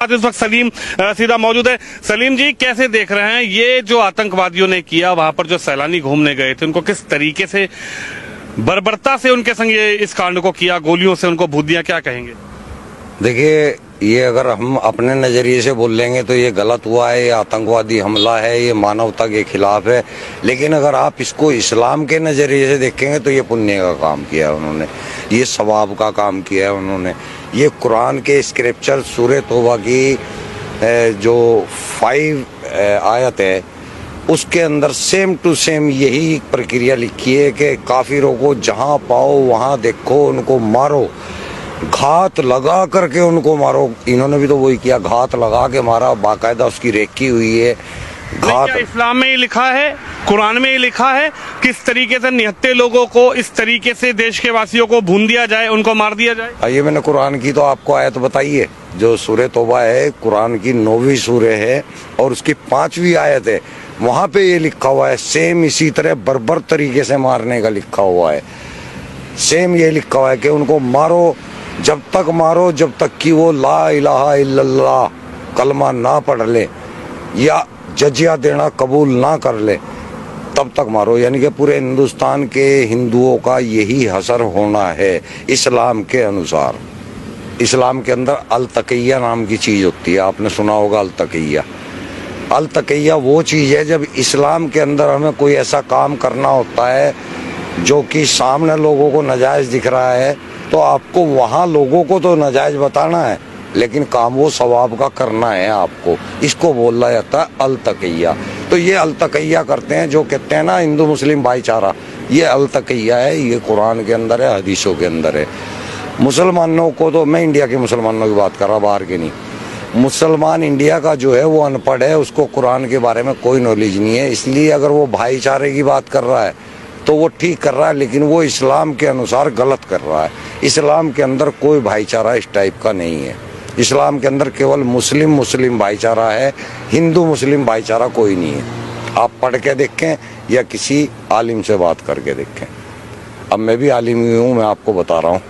इस वक्त सलीम सीधा मौजूद है। सलीम जी, कैसे देख रहे हैं ये जो आतंकवादियों ने किया, वहां पर जो सैलानी घूमने गए थे उनको किस तरीके से बर्बरता से उनके संग ये इस कांड को किया, गोलियों से उनको भूत दिया, क्या कहेंगे? देखिए, ये अगर हम अपने नजरिए से बोल लेंगे तो ये गलत हुआ है, ये आतंकवादी हमला है, ये मानवता के खिलाफ है। लेकिन अगर आप इसको इस्लाम के नजरिए से देखेंगे तो ये पुण्य का काम किया है उन्होंने, ये सवाब का काम किया है उन्होंने। ये कुरान के स्क्रिप्चर सूरह तौबा की जो 5 आयत है उसके अंदर सेम टू सेम यही प्रक्रिया लिखी है कि काफिरों को जहां पाओ वहां देखो, उनको मारो, घात लगा करके उनको मारो। इन्होंने भी तो वही किया, घात लगा के मारा, बाकायदा उसकी रेकी हुई है। घात इस्लाम में ही लिखा है, कुरान में ही लिखा है किस तरीके से निहत्थे लोगों को इस तरीके से देश के वासियों को भून दिया जाए, उनको मार दिया जाए? आइए, मैंने कुरान की तो आपको आयत बताई है, जो सूरह तौबा है, कुरान की 9वीं सूरह है और उसकी 5वीं आयत है। वहां पे ये लिखा हुआ है, सेम इसी तरह बर्बर तरीके से मारने का लिखा हुआ है। सेम ये लिखा हुआ है कि उनको मारो, जब तक मारो जब तक कि वो ला इलाहा इल्लल्लाह कलमा ना पढ़ ले या जजिया देना कबूल ना कर ले, तब तक मारो। यानी कि पूरे हिंदुस्तान के हिंदुओं का यही हसर होना है इस्लाम के अनुसार। इस्लाम के अंदर अल तकिया नाम की चीज होती है, आपने सुना होगा अल तकिया। अल तकिया वो चीज है जब इस्लाम के अंदर हमें कोई ऐसा काम करना होता है जो कि सामने लोगों को नाजायज दिख रहा है, तो आपको वहां लोगों को तो नाजायज बताना है, लेकिन काम वो सवाब का करना है आपको। इसको बोला जाता है अल तकिया। तो ये अल तकिया करते हैं, जो कहते हैं ना हिंदू मुस्लिम भाईचारा, ये अल तकिया है, ये कुरान के अंदर है, हदीसों के अंदर है। मुसलमानों को तो, मैं इंडिया के मुसलमानों की बात कर रहा, बाहर के नहीं। मुसलमान इंडिया का जो है वो अनपढ़ है, उसको कुरान के बारे में कोई नॉलेज नहीं है। इसलिए अगर वो भाईचारे की बात कर रहा है तो वो ठीक कर रहा है, लेकिन वो इस्लाम के अनुसार गलत कर रहा है। इस्लाम के अंदर कोई भाईचारा इस टाइप का नहीं है। इस्लाम के अंदर केवल मुस्लिम मुस्लिम भाईचारा है, हिंदू मुस्लिम भाईचारा कोई नहीं है। आप पढ़ के देखें या किसी आलिम से बात करके देखें। अब मैं भी आलिम ही हूँ, मैं आपको बता रहा हूँ।